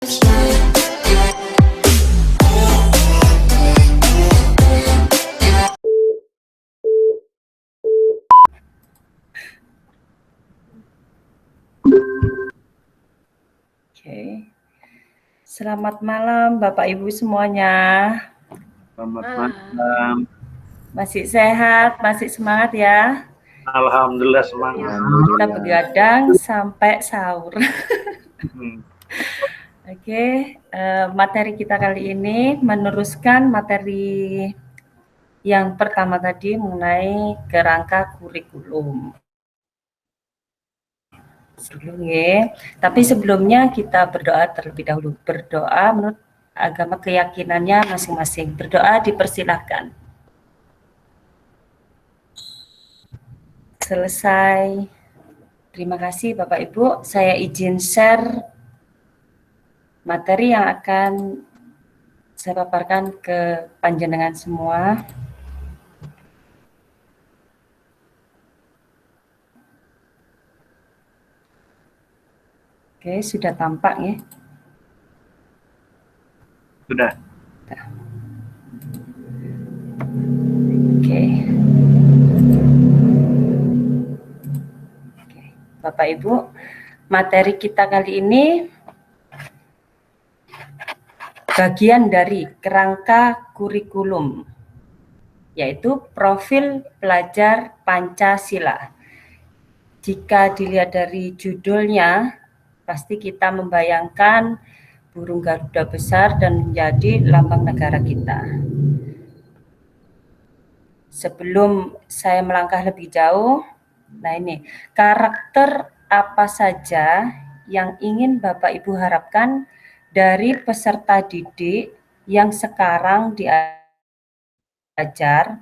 Oke. Selamat malam Bapak Ibu semuanya. Selamat malam. Masih sehat, masih semangat ya? Alhamdulillah semangat. Kita begadang sampai sahur. Oke, materi kita kali ini meneruskan materi yang pertama tadi mengenai kerangka kurikulum. Tapi sebelumnya kita berdoa terlebih dahulu. Berdoa menurut agama keyakinannya masing-masing. Berdoa dipersilahkan. Selesai. Terima kasih Bapak Ibu. Saya izin share materi yang akan saya paparkan ke panjenengan semua. Oke, sudah tampak ya? Sudah. Oke. Bapak Ibu, materi kita kali ini bagian dari kerangka kurikulum, yaitu profil pelajar Pancasila. Jika dilihat dari judulnya, pasti kita membayangkan burung Garuda besar dan menjadi lambang negara kita. Sebelum saya melangkah lebih jauh, nah ini, karakter apa saja yang ingin Bapak Ibu harapkan dari peserta didik yang sekarang diajar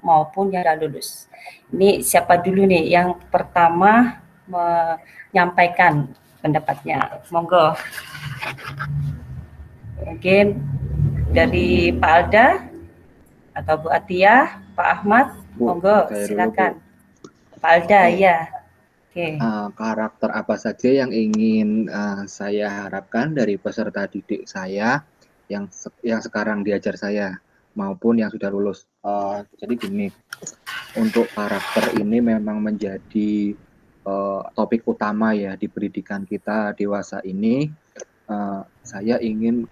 maupun yang sudah lulus. Ini siapa dulu nih yang pertama menyampaikan pendapatnya? Monggo. Mungkin dari Pak Alda atau Bu Atia, Pak Ahmad, monggo silakan. Pak Alda, ya. Oke. Karakter apa saja yang ingin saya harapkan dari peserta didik saya yang sekarang diajar saya maupun yang sudah lulus. Jadi gini, untuk karakter ini memang menjadi topik utama ya di pendidikan kita dewasa ini. Saya ingin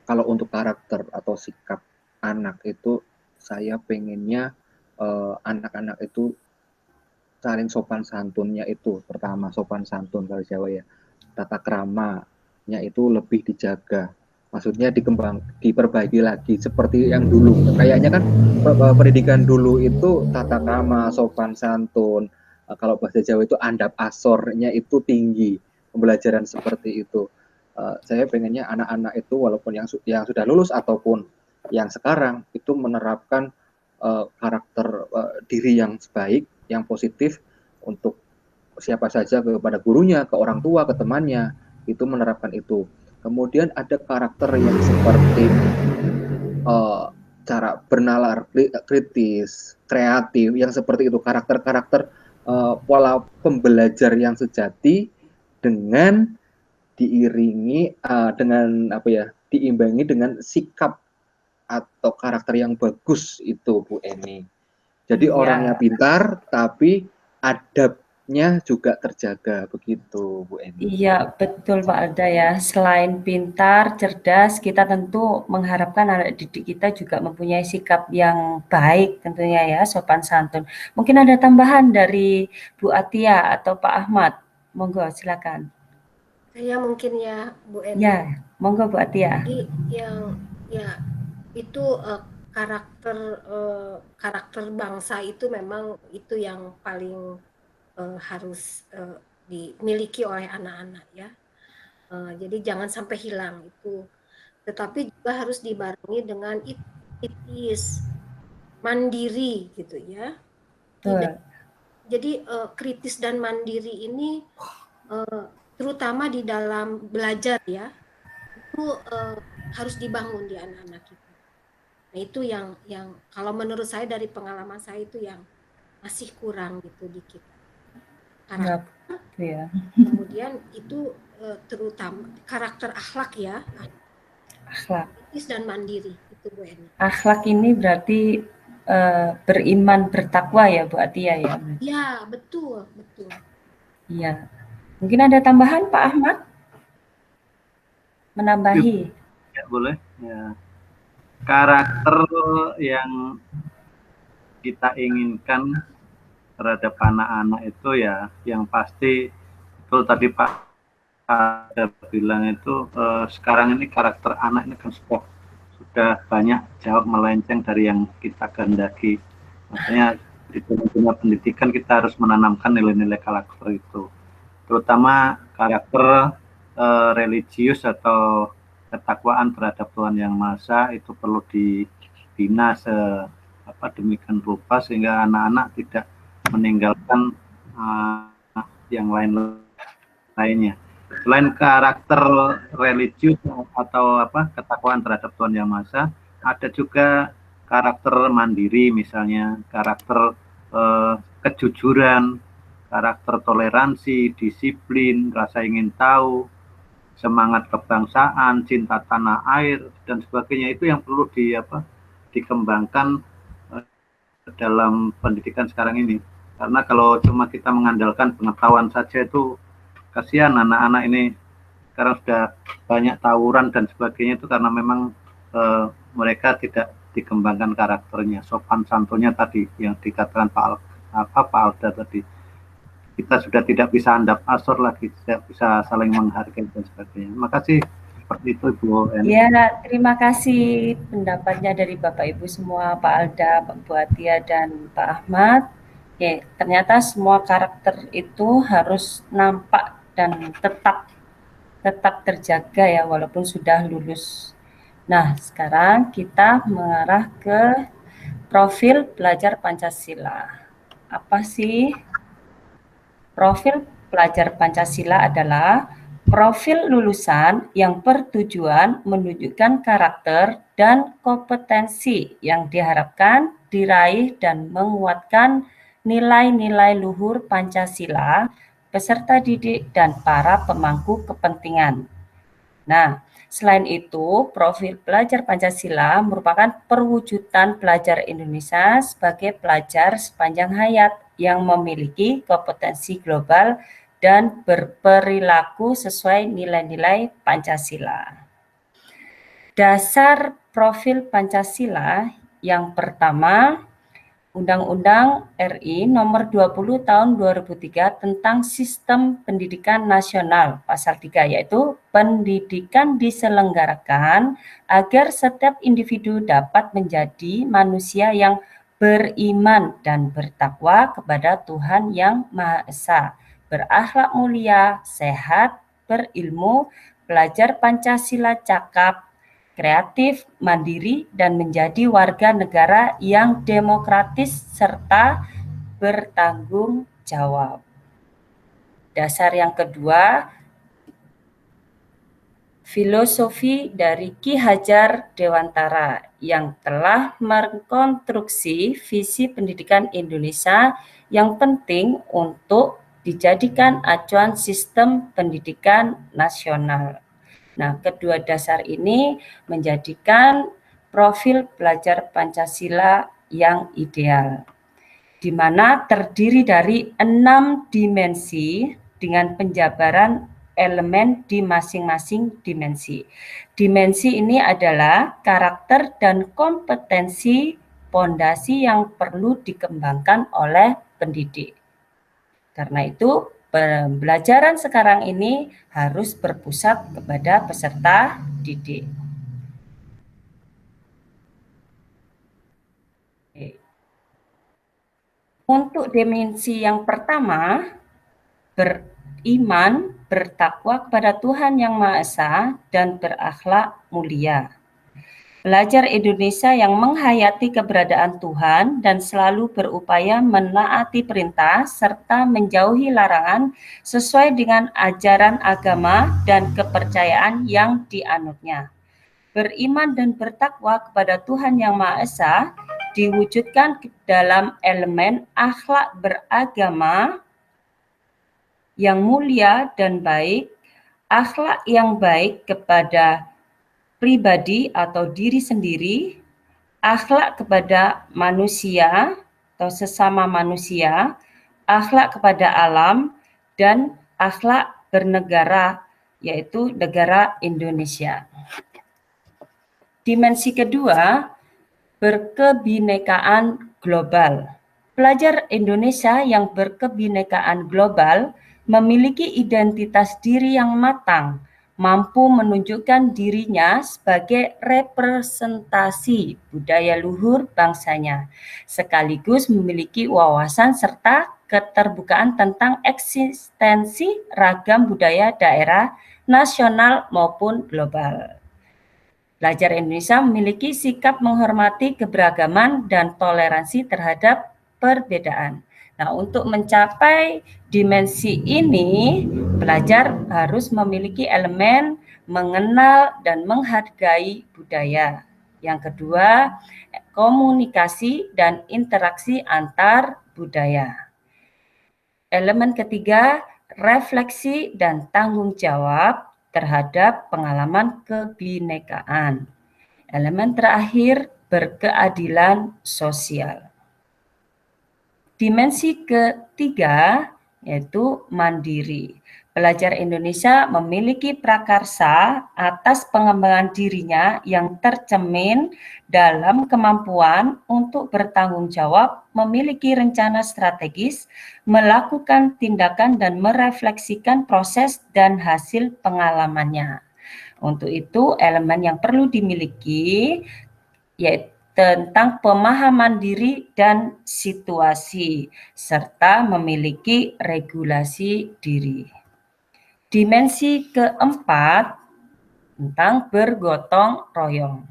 kalau untuk karakter atau sikap anak itu, saya pengennya anak-anak itu saling sopan santunnya itu pertama, sopan santun kalau Jawa ya, tata keramanya itu lebih dijaga, maksudnya diperbaiki lagi seperti yang dulu. Kayaknya kan pendidikan dulu itu tata krama, sopan santun, kalau bahasa Jawa itu andap asornya itu tinggi, pembelajaran seperti itu. Saya pengennya anak-anak itu walaupun yang sudah lulus ataupun yang sekarang itu menerapkan karakter diri yang baik, yang positif untuk siapa saja, kepada gurunya, ke orang tua, ke temannya, itu menerapkan itu. Kemudian ada karakter yang seperti cara bernalar kritis, kreatif, yang seperti itu, karakter-karakter pola pembelajar yang sejati dengan diiringi dengan diimbangi dengan sikap atau karakter yang bagus itu Bu Eni. Jadi orangnya pintar tapi adabnya juga terjaga, begitu Bu Eni. Iya, betul Pak Alda ya. Selain pintar, cerdas, kita tentu mengharapkan anak didik kita juga mempunyai sikap yang baik tentunya ya, sopan santun. Mungkin ada tambahan dari Bu Atia atau Pak Ahmad. Monggo silakan. Saya mungkin ya Bu Eni. Ya, monggo Bu Atia. Jadi yang itu karakter bangsa itu memang itu yang paling harus dimiliki oleh anak-anak ya. Jadi jangan sampai hilang itu. Tetapi juga harus dibarengi dengan kritis, mandiri gitu ya. Jadi kritis dan mandiri ini terutama di dalam belajar ya, itu harus dibangun di anak-anak kita. Nah itu yang kalau menurut saya dari pengalaman saya itu yang masih kurang gitu di kita. Karakter, kemudian itu terutama karakter akhlak ya, Akhlak. kritis dan mandiri itu Bu Eni. Akhlak ini berarti beriman, bertakwa ya Bu Atia ya? Ya, betul. Iya. Mungkin ada tambahan Pak Ahmad? Menambahi. Ya, boleh. Ya. Karakter yang kita inginkan terhadap anak-anak itu ya, yang pasti betul tadi Pak ada bilang itu sekarang ini karakter anak ini kan sudah banyak jauh melenceng dari yang kita kehendaki. Makanya di dunia pendidikan kita harus menanamkan nilai-nilai karakter itu, terutama karakter religius atau ketakwaan terhadap Tuhan Yang Maha Esa itu perlu dibina demikian rupa sehingga anak-anak tidak meninggalkan yang lainnya. Selain karakter religius atau ketakwaan terhadap Tuhan Yang Maha Esa, ada juga karakter mandiri, misalnya karakter kejujuran, karakter toleransi, disiplin, rasa ingin tahu, semangat kebangsaan, cinta tanah air dan sebagainya. Itu yang perlu dikembangkan dalam pendidikan sekarang ini. Karena kalau cuma kita mengandalkan pengetahuan saja itu kasihan anak-anak ini sekarang sudah banyak tawuran dan sebagainya, itu karena memang mereka tidak dikembangkan karakternya, sopan santunnya tadi yang dikatakan Pak Alda tadi. Kita sudah tidak bisa andap asor lagi, tidak bisa saling menghargai dan sebagainya. Terima kasih. Seperti itu Bu Eni. Ya, terima kasih pendapatnya dari Bapak Ibu semua, Pak Alda, Pak Bu Atia, dan Pak Ahmad. Oke, ternyata semua karakter itu harus nampak dan tetap terjaga ya walaupun sudah lulus. Nah, sekarang kita mengarah ke profil pelajar Pancasila. Apa sih profil pelajar Pancasila? Adalah profil lulusan yang bertujuan menunjukkan karakter dan kompetensi yang diharapkan diraih dan menguatkan nilai-nilai luhur Pancasila, peserta didik, dan para pemangku kepentingan. Nah, selain itu, profil pelajar Pancasila merupakan perwujudan pelajar Indonesia sebagai pelajar sepanjang hayat yang memiliki kompetensi global dan berperilaku sesuai nilai-nilai Pancasila. Dasar profil Pancasila yang pertama, Undang-Undang RI Nomor 20 Tahun 2003 tentang Sistem Pendidikan Nasional, pasal 3, yaitu pendidikan diselenggarakan agar setiap individu dapat menjadi manusia yang beriman dan bertakwa kepada Tuhan Yang Maha Esa, berakhlak mulia, sehat, berilmu, belajar Pancasila cakap, kreatif, mandiri, dan menjadi warga negara yang demokratis serta bertanggung jawab. Dasar yang kedua, filosofi dari Ki Hajar Dewantara yang telah mengkonstruksi visi pendidikan Indonesia yang penting untuk dijadikan acuan sistem pendidikan nasional. Nah, kedua dasar ini menjadikan profil pelajar Pancasila yang ideal, di mana terdiri dari 6 dimensi dengan penjabaran elemen di masing-masing dimensi. Dimensi ini adalah karakter dan kompetensi pondasi yang perlu dikembangkan oleh pendidik. Karena itu, pembelajaran sekarang ini harus berpusat kepada peserta didik. Untuk dimensi yang pertama, beriman, bertakwa kepada Tuhan Yang Maha Esa, dan berakhlak mulia. Pelajar Indonesia yang menghayati keberadaan Tuhan dan selalu berupaya menaati perintah serta menjauhi larangan sesuai dengan ajaran agama dan kepercayaan yang dianutnya. Beriman dan bertakwa kepada Tuhan Yang Maha Esa diwujudkan dalam elemen akhlak beragama yang mulia dan baik, akhlak yang baik kepada pribadi atau diri sendiri, akhlak kepada manusia atau sesama manusia, akhlak kepada alam, dan akhlak bernegara, yaitu negara Indonesia. Dimensi kedua, berkebinekaan global. Pelajar Indonesia yang berkebinekaan global memiliki identitas diri yang matang, mampu menunjukkan dirinya sebagai representasi budaya luhur bangsanya, sekaligus memiliki wawasan serta keterbukaan tentang eksistensi ragam budaya daerah, nasional maupun global. Pelajar Indonesia memiliki sikap menghormati keberagaman dan toleransi terhadap perbedaan. Nah, untuk mencapai dimensi ini, pelajar harus memiliki elemen mengenal dan menghargai budaya. Yang kedua, komunikasi dan interaksi antar budaya. Elemen ketiga, refleksi dan tanggung jawab terhadap pengalaman kebinekaan. Elemen terakhir, berkeadilan sosial. Dimensi ketiga yaitu mandiri. Pelajar Indonesia memiliki prakarsa atas pengembangan dirinya yang tercermin dalam kemampuan untuk bertanggung jawab, memiliki rencana strategis, melakukan tindakan dan merefleksikan proses dan hasil pengalamannya. Untuk itu, elemen yang perlu dimiliki yaitu tentang pemahaman diri dan situasi, serta memiliki regulasi diri. Dimensi keempat tentang bergotong royong.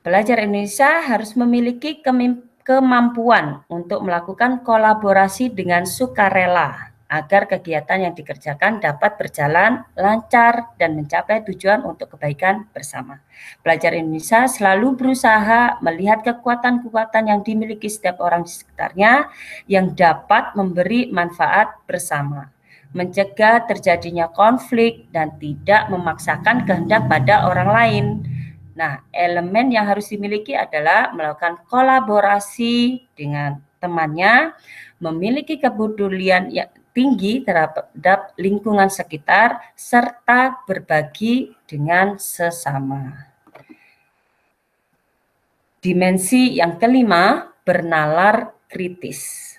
Pelajar Indonesia harus memiliki kemampuan untuk melakukan kolaborasi dengan sukarela agar kegiatan yang dikerjakan dapat berjalan lancar dan mencapai tujuan untuk kebaikan bersama. Pelajar Indonesia selalu berusaha melihat kekuatan-kekuatan yang dimiliki setiap orang di sekitarnya yang dapat memberi manfaat bersama, mencegah terjadinya konflik dan tidak memaksakan kehendak pada orang lain. Nah, elemen yang harus dimiliki adalah melakukan kolaborasi dengan temannya, memiliki kepedulian yang tinggi terhadap lingkungan sekitar, serta berbagi dengan sesama. Dimensi yang kelima, bernalar kritis.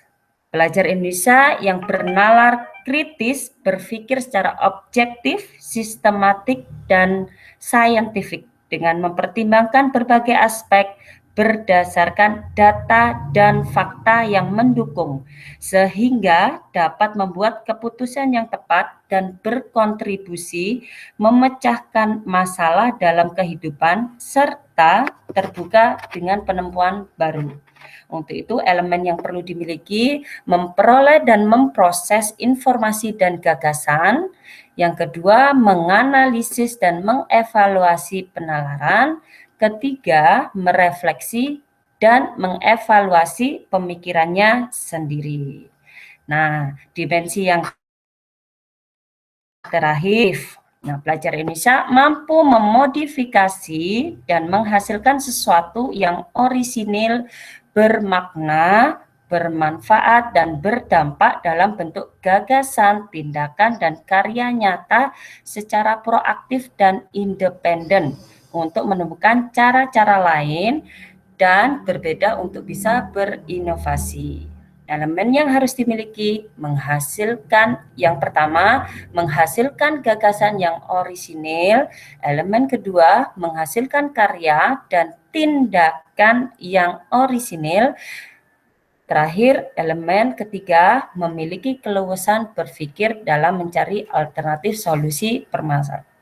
Pelajar Indonesia yang bernalar kritis berpikir secara objektif, sistematik, dan saintifik dengan mempertimbangkan berbagai aspek berdasarkan data dan fakta yang mendukung, sehingga dapat membuat keputusan yang tepat dan berkontribusi memecahkan masalah dalam kehidupan serta terbuka dengan penemuan baru. Untuk itu, elemen yang perlu dimiliki memperoleh dan memproses informasi dan gagasan. Yang kedua, menganalisis dan mengevaluasi penalaran. Ketiga, merefleksi dan mengevaluasi pemikirannya sendiri. Nah, dimensi yang terakhir, pelajar Indonesia mampu memodifikasi dan menghasilkan sesuatu yang orisinil, bermakna, bermanfaat, dan berdampak dalam bentuk gagasan, tindakan, dan karya nyata secara proaktif dan independen untuk menemukan cara-cara lain dan berbeda untuk bisa berinovasi. Elemen yang harus dimiliki menghasilkan, yang pertama, menghasilkan gagasan yang orisinil. Elemen kedua, menghasilkan karya dan tindakan yang orisinil. Terakhir, elemen ketiga, memiliki keleluasan berpikir dalam mencari alternatif solusi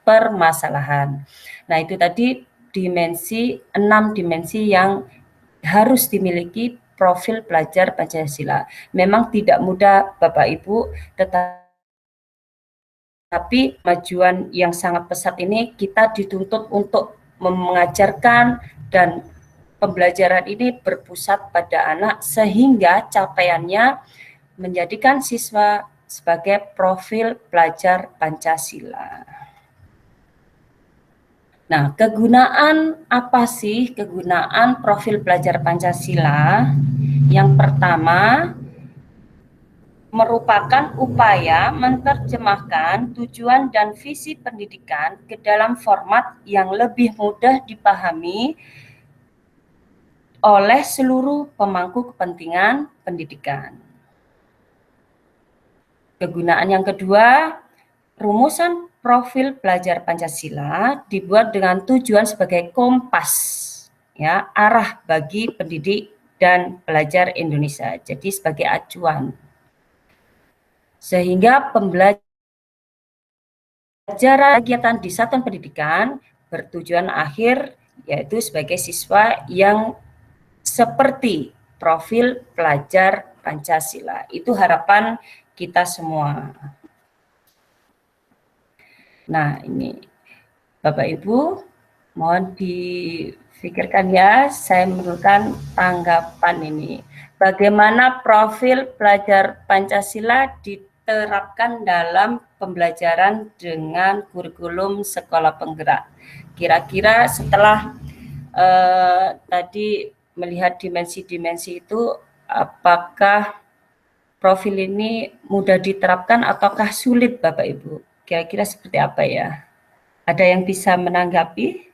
permasalahan. Nah, itu tadi dimensi, 6 dimensi yang harus dimiliki profil pelajar Pancasila. Memang tidak mudah Bapak Ibu, tetapi kemajuan yang sangat pesat ini kita dituntut untuk mengajarkan dan pembelajaran ini berpusat pada anak sehingga capaiannya menjadikan siswa sebagai profil pelajar Pancasila. Nah, kegunaan apa sih kegunaan profil pelajar Pancasila? Yang pertama, merupakan upaya menerjemahkan tujuan dan visi pendidikan ke dalam format yang lebih mudah dipahami oleh seluruh pemangku kepentingan pendidikan. Kegunaan yang kedua, rumusan profil pelajar Pancasila dibuat dengan tujuan sebagai kompas, ya, arah bagi pendidik dan pelajar Indonesia. Jadi sebagai acuan. Sehingga pembelajaran kegiatan di satuan pendidikan bertujuan akhir yaitu sebagai siswa yang seperti profil pelajar Pancasila. Itu harapan kita semua. Nah, ini Bapak Ibu, mohon difikirkan ya, saya memerlukan tanggapan ini. Bagaimana profil pelajar Pancasila diterapkan dalam pembelajaran dengan kurikulum sekolah penggerak? Kira-kira setelah tadi melihat dimensi-dimensi itu, apakah profil ini mudah diterapkan ataukah sulit Bapak Ibu? Kira-kira seperti apa ya? Ada yang bisa menanggapi?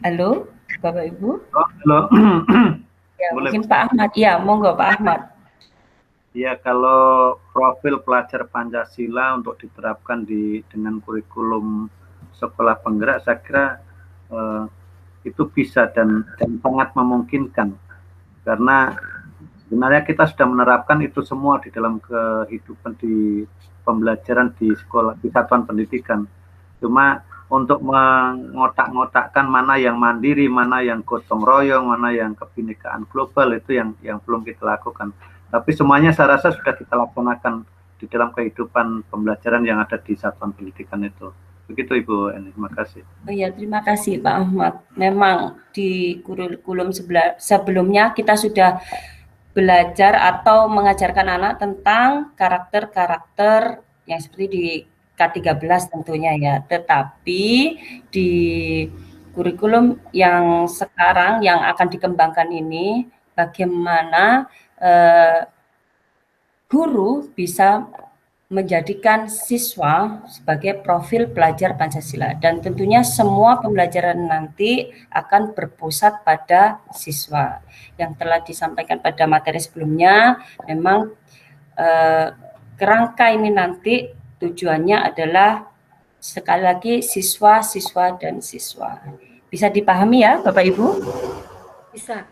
Halo, Bapak Ibu? Halo. Ya, Boleh. mungkin Pak Ahmad. Ya, monggo Pak Ahmad. Ya, kalau profil pelajar Pancasila untuk diterapkan dengan kurikulum sekolah penggerak, saya kira itu bisa dan sangat memungkinkan. Karena sebenarnya kita sudah menerapkan itu semua di dalam kehidupan di pembelajaran di sekolah, di satuan pendidikan. Cuma untuk mengotak-ngotakkan mana yang mandiri, mana yang gotong royong, mana yang kebinekaan global, itu yang belum kita lakukan. Tapi semuanya saya rasa sudah kita laksanakan di dalam kehidupan pembelajaran yang ada di satuan pendidikan itu. Begitu Ibu Eni, terima kasih. Oh ya, terima kasih Pak Ahmad. Memang di kurikulum sebelumnya kita sudah belajar atau mengajarkan anak tentang karakter-karakter yang seperti di K13 tentunya ya. Tetapi di kurikulum yang sekarang yang akan dikembangkan ini, bagaimana guru bisa menjadikan siswa sebagai profil pelajar Pancasila, dan tentunya semua pembelajaran nanti akan berpusat pada siswa. Yang telah disampaikan pada materi sebelumnya, memang kerangka ini nanti tujuannya adalah sekali lagi siswa, dan siswa. Bisa dipahami ya Bapak Ibu? Bisa.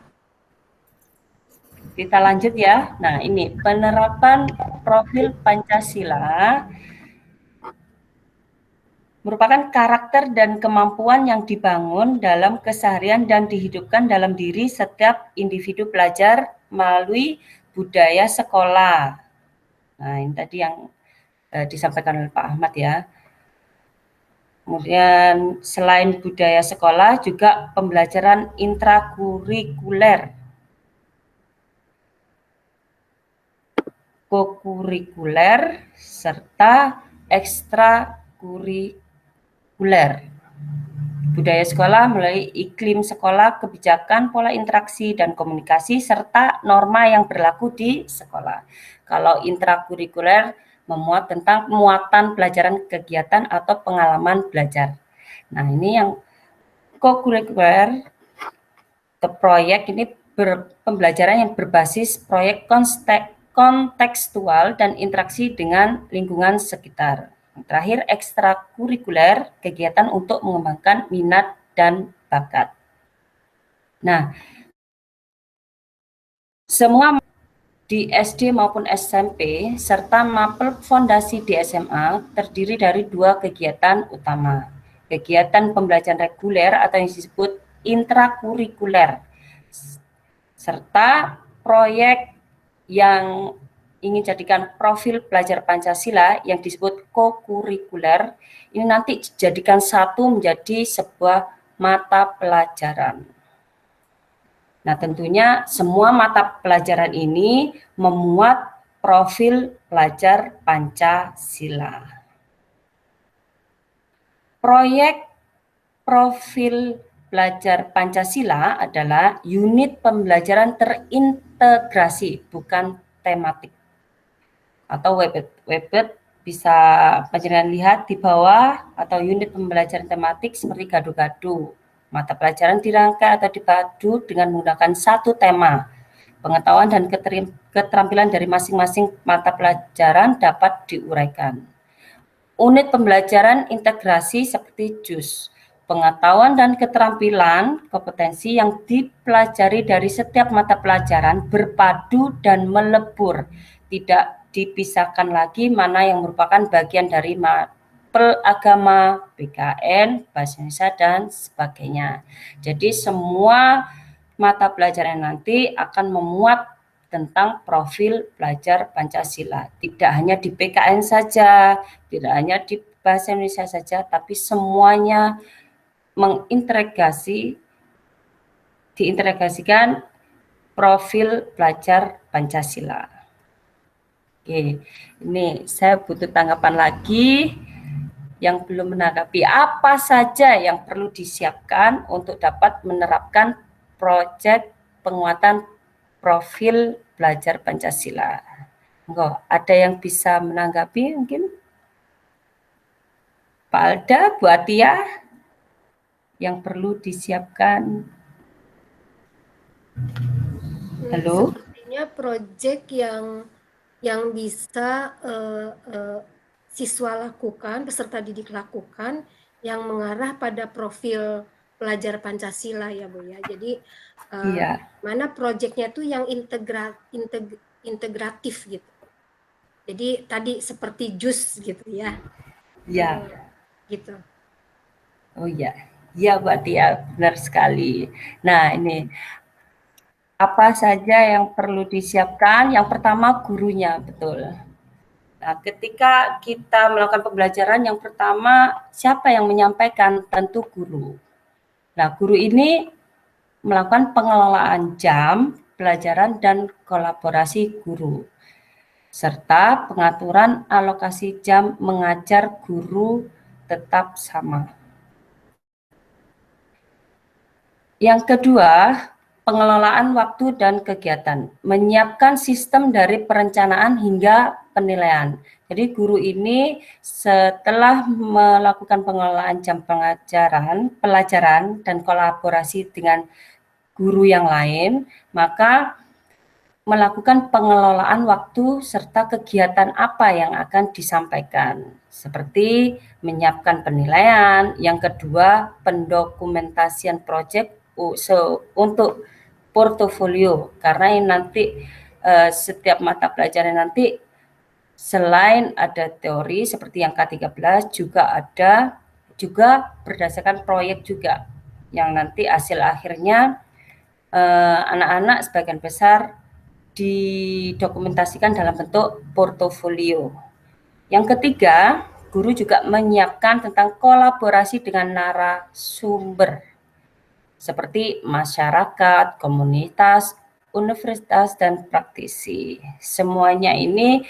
Kita lanjut ya. Nah, ini penerapan profil Pancasila merupakan karakter dan kemampuan yang dibangun dalam keseharian dan dihidupkan dalam diri setiap individu pelajar melalui budaya sekolah. Nah, ini tadi yang disampaikan oleh Pak Ahmad ya. Kemudian selain budaya sekolah, juga pembelajaran intrakurikuler, kokurikuler, serta ekstrakurikuler. Budaya sekolah melalui iklim sekolah, kebijakan, pola interaksi dan komunikasi, serta norma yang berlaku di sekolah. Kalau intrakurikuler memuat tentang muatan pelajaran kegiatan atau pengalaman belajar. Nah, ini yang kokurikuler ke proyek ini pembelajaran yang berbasis proyek kontekstual dan interaksi dengan lingkungan sekitar. Yang terakhir, ekstrakurikuler, kegiatan untuk mengembangkan minat dan bakat. Nah, semua di SD maupun SMP serta mapel fondasi di SMA terdiri dari 2 kegiatan utama. Kegiatan pembelajaran reguler atau yang disebut intrakurikuler, serta proyek yang ingin jadikan profil pelajar Pancasila yang disebut kokurikuler, ini nanti dijadikan satu menjadi sebuah mata pelajaran. Nah, tentunya semua mata pelajaran ini memuat profil pelajar Pancasila. Proyek profil belajar Pancasila adalah unit pembelajaran terintegrasi, bukan tematik. Atau webet bisa panjenengan lihat di bawah, atau unit pembelajaran tematik seperti gado-gado. Mata pelajaran dirangkai atau dipadu dengan menggunakan satu tema. Pengetahuan dan keterampilan dari masing-masing mata pelajaran dapat diuraikan. Unit pembelajaran integrasi seperti JUS. Pengetahuan dan keterampilan kompetensi yang dipelajari dari setiap mata pelajaran berpadu dan melebur, tidak dipisahkan lagi mana yang merupakan bagian dari mapel agama, PKN, bahasa Indonesia, dan sebagainya. Jadi semua mata pelajaran nanti akan memuat tentang profil belajar Pancasila. Tidak hanya di PKN saja, tidak hanya di bahasa Indonesia saja, tapi semuanya diintegrasikan profil belajar Pancasila. Oke, ini saya butuh tanggapan lagi yang belum menanggapi. Apa saja yang perlu disiapkan untuk dapat menerapkan proyek penguatan profil belajar Pancasila? Enggak, ada yang bisa menanggapi mungkin? Pak Alda, Bu Atia, yang perlu disiapkan? Halo? Sepertinya proyek yang bisa siswa lakukan, peserta didik lakukan, yang mengarah pada profil pelajar Pancasila ya Bu ya. Jadi Iya. mana proyeknya tuh yang integratif gitu. Jadi tadi seperti JUS gitu ya. Iya. Gitu. Oh iya. Iya Bu Atia, benar sekali. Nah ini, apa saja yang perlu disiapkan? Yang pertama gurunya, betul. Nah, ketika kita melakukan pembelajaran, yang pertama siapa yang menyampaikan? Tentu guru. Nah, guru ini melakukan pengelolaan jam pelajaran dan kolaborasi guru, serta pengaturan alokasi jam mengajar guru tetap sama. Yang kedua, pengelolaan waktu dan kegiatan, menyiapkan sistem dari perencanaan hingga penilaian. Jadi guru ini setelah melakukan pengelolaan jam pelajaran dan kolaborasi dengan guru yang lain, maka melakukan pengelolaan waktu serta kegiatan apa yang akan disampaikan, seperti menyiapkan penilaian. Yang kedua, pendokumentasian proyek untuk portofolio, karena ini nanti setiap mata pelajaran nanti selain ada teori seperti yang K13 juga berdasarkan proyek juga, yang nanti hasil akhirnya anak-anak sebagian besar didokumentasikan dalam bentuk portofolio. Yang ketiga, guru juga menyiapkan tentang kolaborasi dengan narasumber seperti masyarakat, komunitas, universitas, dan praktisi. Semuanya ini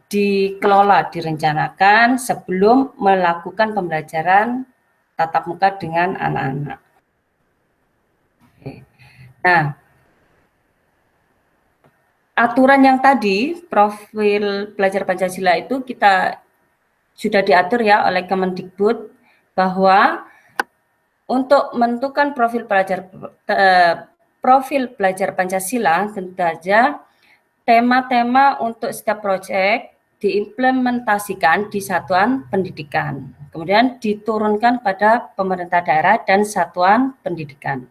dikelola, direncanakan sebelum melakukan pembelajaran tatap muka dengan anak-anak. Nah, aturan yang tadi, profil belajar Pancasila itu kita sudah diatur ya oleh Kemendikbud, bahwa untuk menentukan profil belajar Pancasila, tentu saja tema-tema untuk setiap proyek diimplementasikan di satuan pendidikan, kemudian diturunkan pada pemerintah daerah dan satuan pendidikan.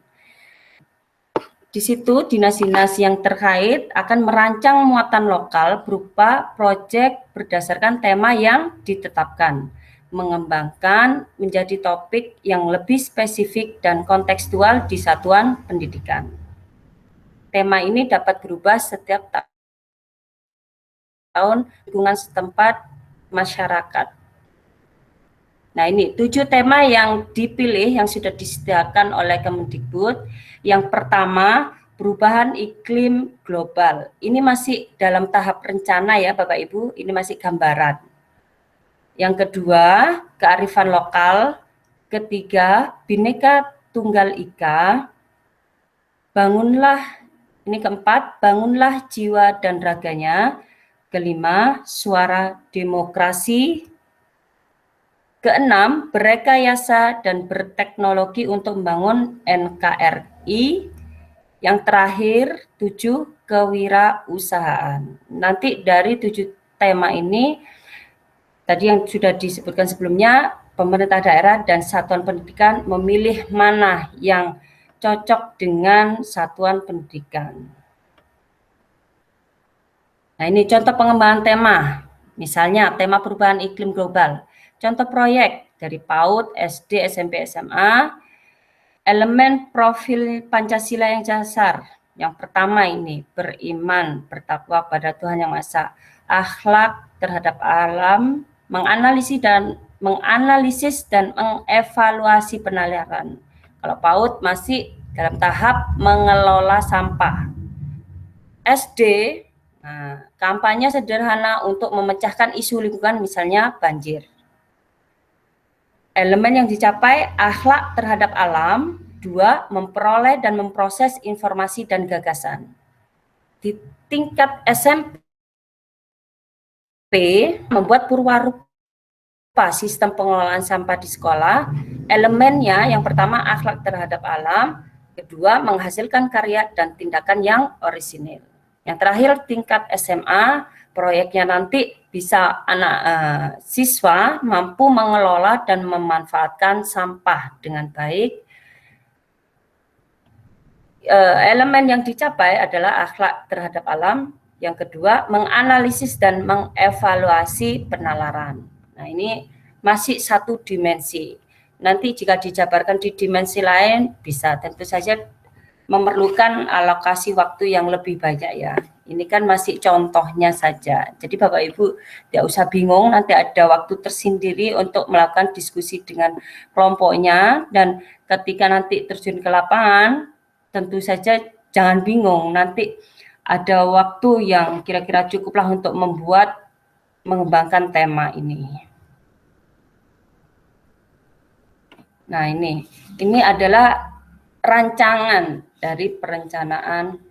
Di situ dinas-dinas yang terkait akan merancang muatan lokal berupa proyek berdasarkan tema yang ditetapkan, mengembangkan menjadi topik yang lebih spesifik dan kontekstual di satuan pendidikan. Tema ini dapat berubah setiap tahun lingkungan setempat masyarakat. Nah, ini 7 tema yang dipilih yang sudah disediakan oleh Kemendikbud. Yang pertama, perubahan iklim global. Ini masih dalam tahap rencana ya Bapak Ibu, ini masih gambaran. Yang kedua, kearifan lokal. Ketiga, Bhinneka Tunggal Ika. Bangunlah, ini keempat, bangunlah jiwa dan raganya. Kelima, suara demokrasi. Keenam, berrekayasa dan berteknologi untuk membangun NKRI. Yang terakhir, 7, kewirausahaan. Nanti dari 7 tema ini, tadi yang sudah disebutkan sebelumnya, pemerintah daerah dan satuan pendidikan memilih mana yang cocok dengan satuan pendidikan. Nah, ini contoh pengembangan tema. Misalnya, tema perubahan iklim global. Contoh proyek dari PAUD, SD, SMP, SMA, elemen profil Pancasila yang dasar. Yang pertama ini, beriman, bertakwa pada Tuhan Yang Maha Esa, akhlak terhadap alam, menganalisis dan mengevaluasi penalaran. Kalau PAUD masih dalam tahap mengelola sampah. SD, nah, kampanye sederhana untuk memecahkan isu lingkungan, misalnya banjir. Elemen yang dicapai, akhlak terhadap alam. 2, memperoleh dan memproses informasi dan gagasan. Di tingkat SMP, membuat purwarupa sistem pengelolaan sampah di sekolah. Elemennya yang pertama akhlak terhadap alam, kedua menghasilkan karya dan tindakan yang orisinil. Yang terakhir tingkat SMA, proyeknya nanti bisa anak siswa mampu mengelola dan memanfaatkan sampah dengan baik. Elemen yang dicapai adalah akhlak terhadap alam. Yang kedua, menganalisis dan mengevaluasi penalaran. Nah, ini masih satu dimensi. Nanti jika dijabarkan di dimensi lain, bisa tentu saja memerlukan alokasi waktu yang lebih banyak ya. Ini kan masih contohnya saja. Jadi Bapak Ibu tidak usah bingung, nanti ada waktu tersendiri untuk melakukan diskusi dengan kelompoknya, dan ketika nanti terjun ke lapangan, tentu saja jangan bingung, nanti ada waktu yang kira-kira cukuplah untuk mengembangkan tema ini. Nah, ini adalah rancangan dari perencanaan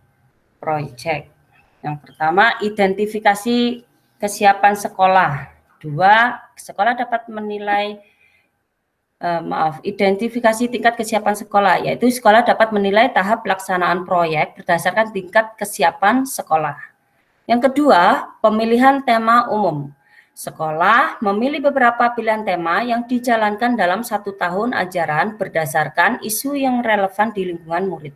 proyek. Yang pertama, identifikasi kesiapan sekolah. 2, sekolah dapat menilai identifikasi tingkat kesiapan sekolah, yaitu sekolah dapat menilai tahap pelaksanaan proyek berdasarkan tingkat kesiapan sekolah. Yang kedua, pemilihan tema umum. Sekolah memilih beberapa pilihan tema yang dijalankan dalam 1 tahun ajaran berdasarkan isu yang relevan di lingkungan murid.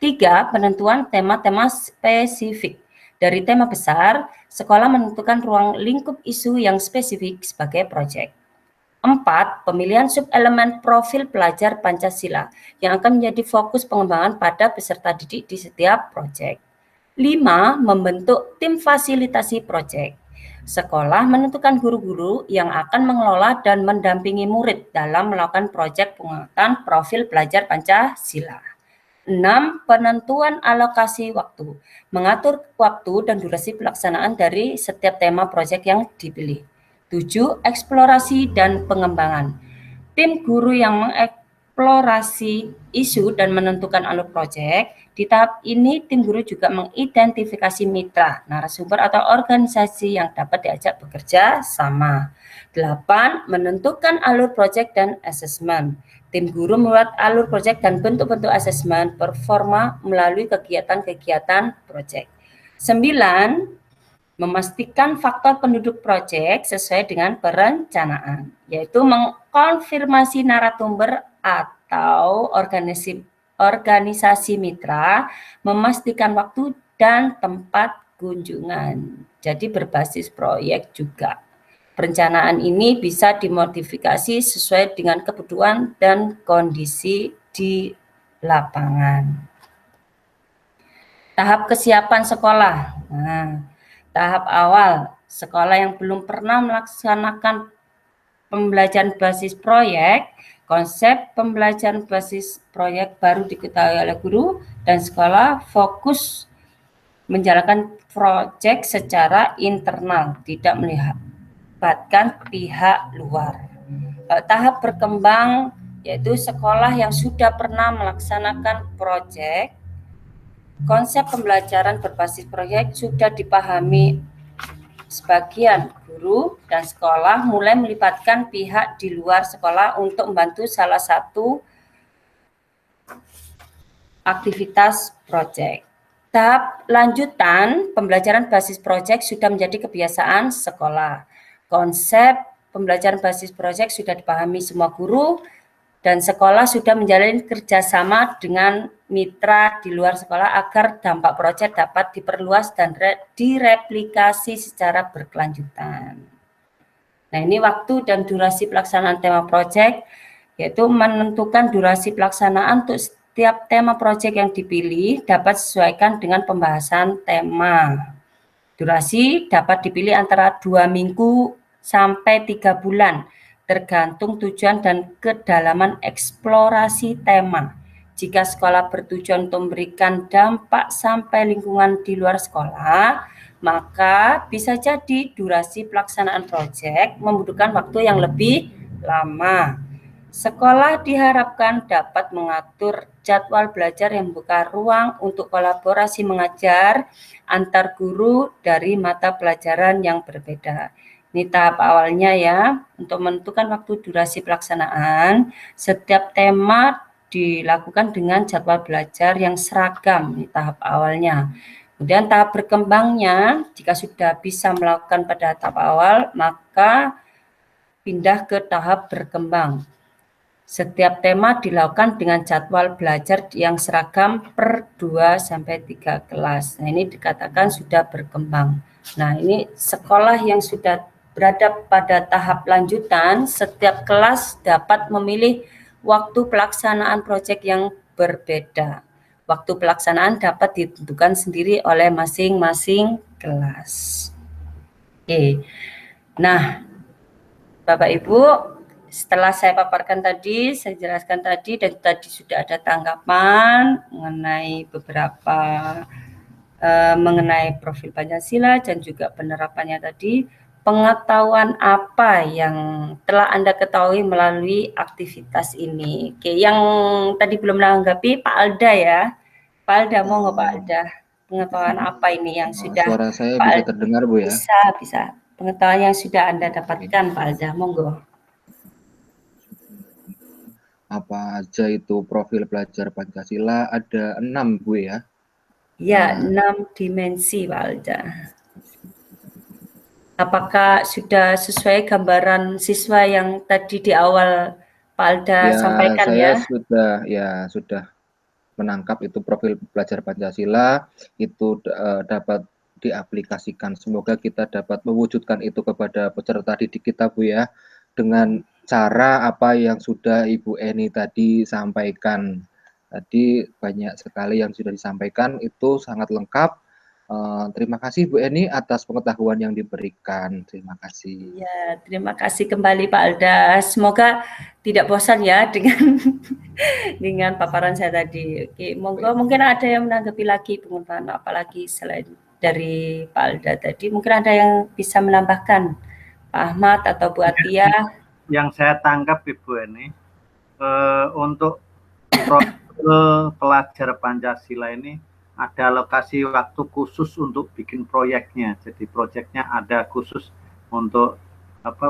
3, penentuan tema-tema spesifik. Dari tema besar, sekolah menentukan ruang lingkup isu yang spesifik sebagai proyek. 4, pemilihan sub-elemen profil pelajar Pancasila yang akan menjadi fokus pengembangan pada peserta didik di setiap proyek. 5, membentuk tim fasilitasi proyek. Sekolah menentukan guru-guru yang akan mengelola dan mendampingi murid dalam melakukan proyek penguatan profil pelajar Pancasila. 6, penentuan alokasi waktu. Mengatur waktu dan durasi pelaksanaan dari setiap tema proyek yang dipilih. 7, eksplorasi dan pengembangan. Tim guru yang mengeksplorasi isu dan menentukan alur proyek. Di tahap ini, tim guru juga mengidentifikasi mitra, narasumber atau organisasi yang dapat diajak bekerja sama. 8, menentukan alur proyek dan asesmen. Tim guru membuat alur proyek dan bentuk-bentuk asesmen performa melalui kegiatan-kegiatan proyek. 9, memastikan faktor penduduk proyek sesuai dengan perencanaan, yaitu mengkonfirmasi narasumber atau organisasi mitra, memastikan waktu dan tempat kunjungan. Jadi berbasis proyek juga. Perencanaan ini bisa dimodifikasi sesuai dengan kebutuhan dan kondisi di lapangan. Tahap kesiapan sekolah. Nah, tahap awal, sekolah yang belum pernah melaksanakan pembelajaran basis proyek, konsep pembelajaran basis proyek baru diketahui oleh guru, dan sekolah fokus menjalankan proyek secara internal, tidak melihat melibatkan pihak luar. Tahap berkembang yaitu sekolah yang sudah pernah melaksanakan proyek. Konsep pembelajaran berbasis proyek sudah dipahami sebagian guru dan sekolah, mulai melibatkan pihak di luar sekolah untuk membantu salah satu aktivitas proyek. Tahap lanjutan pembelajaran basis proyek sudah menjadi kebiasaan sekolah. Konsep pembelajaran basis proyek sudah dipahami semua guru dan sekolah sudah menjalin kerjasama dengan mitra di luar sekolah agar dampak proyek dapat diperluas dan direplikasi secara berkelanjutan. Nah, ini waktu dan durasi pelaksanaan tema proyek, yaitu menentukan durasi pelaksanaan untuk setiap tema proyek yang dipilih dapat disesuaikan dengan pembahasan tema. Durasi dapat dipilih antara 2 minggu sampai 3 bulan, tergantung tujuan dan kedalaman eksplorasi tema. Jika sekolah bertujuan untuk memberikan dampak sampai lingkungan di luar sekolah, maka bisa jadi durasi pelaksanaan proyek membutuhkan waktu yang lebih lama. Sekolah diharapkan dapat mengatur jadwal belajar yang membuka ruang untuk kolaborasi mengajar antar guru dari mata pelajaran yang berbeda. Ini tahap awalnya ya, untuk menentukan waktu durasi pelaksanaan, setiap tema dilakukan dengan jadwal belajar yang seragam, ini tahap awalnya. Kemudian tahap berkembangnya, jika sudah bisa melakukan pada tahap awal, maka pindah ke tahap berkembang. Setiap tema dilakukan dengan jadwal belajar yang seragam per 2-3 kelas. Nah, ini dikatakan sudah berkembang. Nah, ini sekolah yang sudah berada pada tahap lanjutan, setiap kelas dapat memilih waktu pelaksanaan proyek yang berbeda. Waktu pelaksanaan dapat ditentukan sendiri oleh masing-masing kelas. Oke. Nah, Bapak Ibu, setelah saya paparkan tadi, saya jelaskan tadi, dan tadi sudah ada tanggapan mengenai beberapa mengenai profil Pancasila dan juga penerapannya tadi, pengetahuan apa yang telah Anda ketahui melalui aktivitas ini. Oke, yang tadi belum menanggapi Pak Alda ya. Pak Alda, mau nggak Pak Alda? Pengetahuan apa ini yang sudah Suara saya Pak bisa Alda, terdengar, Bu ya? Bisa. Pengetahuan yang sudah Anda dapatkan Pak Alda, monggo. Apa aja itu profil pelajar Pancasila? Ada 6, Bu ya? Ya, 6 dimensi Pak Alda. Apakah sudah sesuai gambaran siswa yang tadi di awal Pak Alda sampaikan saya ya? sudah menangkap itu profil pelajar Pancasila, itu dapat diaplikasikan. Semoga kita dapat mewujudkan itu kepada peserta didik kita, Bu ya, dengan cara apa yang sudah Ibu Eni tadi sampaikan. Tadi banyak sekali yang sudah disampaikan, itu sangat lengkap. Terima kasih Bu Eni atas pengetahuan yang diberikan. Terima kasih. Ya, terima kasih kembali Pak Alda. Semoga tidak bosan ya dengan paparan saya tadi. Oke, monggo mungkin ada yang menanggapi lagi pengetahuan apalagi selain dari Pak Alda tadi. Mungkin ada yang bisa menambahkan, Pak Ahmad atau Bu Atia. Yang saya tangkap Ibu Eni, untuk profil pelajar Pancasila ini ada alokasi waktu khusus untuk bikin proyeknya. Jadi proyeknya ada khusus untuk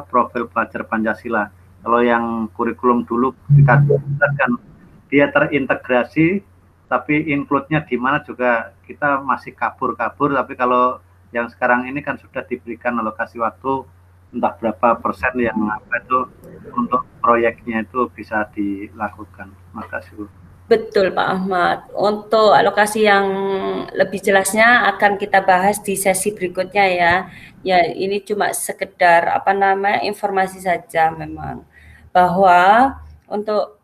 profil pelajar Pancasila. Kalau yang kurikulum dulu kita kan dia terintegrasi, tapi include-nya di mana juga kita masih kabur-kabur. Tapi kalau yang sekarang ini kan sudah diberikan alokasi waktu entah berapa persen yang untuk proyeknya itu bisa dilakukan. Makasih Bu. Betul Pak Ahmad. Untuk alokasi yang lebih jelasnya akan kita bahas di sesi berikutnya ya. Ya, ini cuma sekedar informasi saja memang bahwa untuk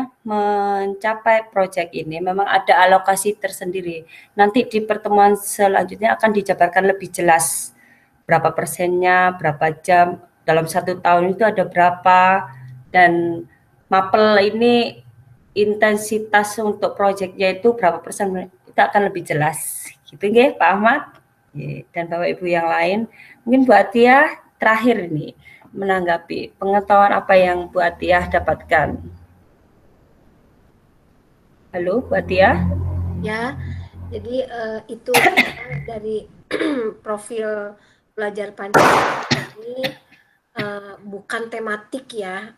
mencapai proyek ini memang ada alokasi tersendiri. Nanti di pertemuan selanjutnya akan dijabarkan lebih jelas berapa persennya, berapa jam dalam 1 tahun itu ada berapa, dan mapel ini intensitas untuk proyeknya itu berapa persen, itu akan lebih jelas gitu nggih Pak Ahmad dan Bapak Ibu yang lain. Mungkin Bu Atiyah terakhir nih menanggapi pengetahuan apa yang Bu Atiyah dapatkan. Halo Bu Atiyah? Ya, jadi itu dari profil pelajar Pancasila ini bukan tematik ya,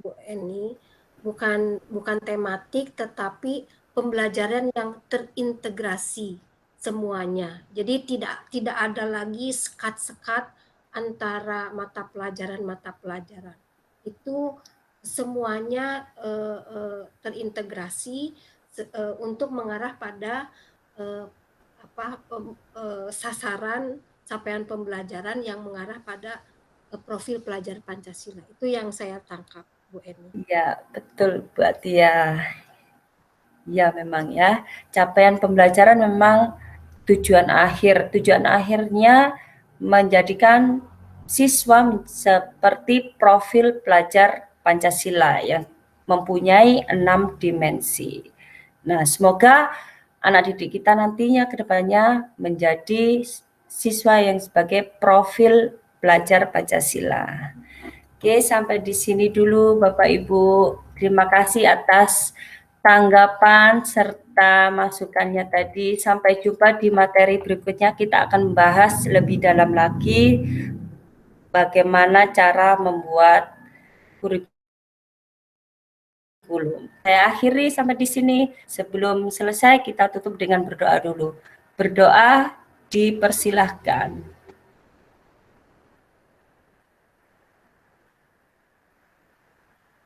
Bu Eni, bukan tematik, tetapi pembelajaran yang terintegrasi semuanya. Jadi tidak ada lagi sekat-sekat antara mata pelajaran. Itu semuanya terintegrasi untuk mengarah pada sasaran capaian pembelajaran yang mengarah pada profil pelajar Pancasila. Itu yang saya tangkap, Bu Eni. Ya, betul Bu Atiyah. Ya, memang ya. Capaian pembelajaran memang tujuan akhirnya menjadikan siswa seperti profil pelajar Pancasila yang mempunyai 6 dimensi. Nah, semoga anak didik kita nantinya ke depannya menjadi siswa yang sebagai profil pelajar Pancasila. Oke, sampai di sini dulu Bapak Ibu. Terima kasih atas tanggapan serta masukannya tadi. Sampai jumpa di materi berikutnya. Kita akan membahas lebih dalam lagi bagaimana cara membuat kurikulum. Saya akhiri sampai di sini. Sebelum selesai kita tutup dengan berdoa dulu. Berdoa dipersilahkan.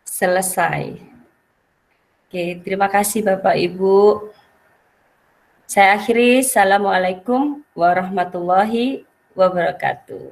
Selesai. Oke, terima kasih Bapak Ibu. Saya akhiri. Assalamualaikum warahmatullahi wabarakatuh.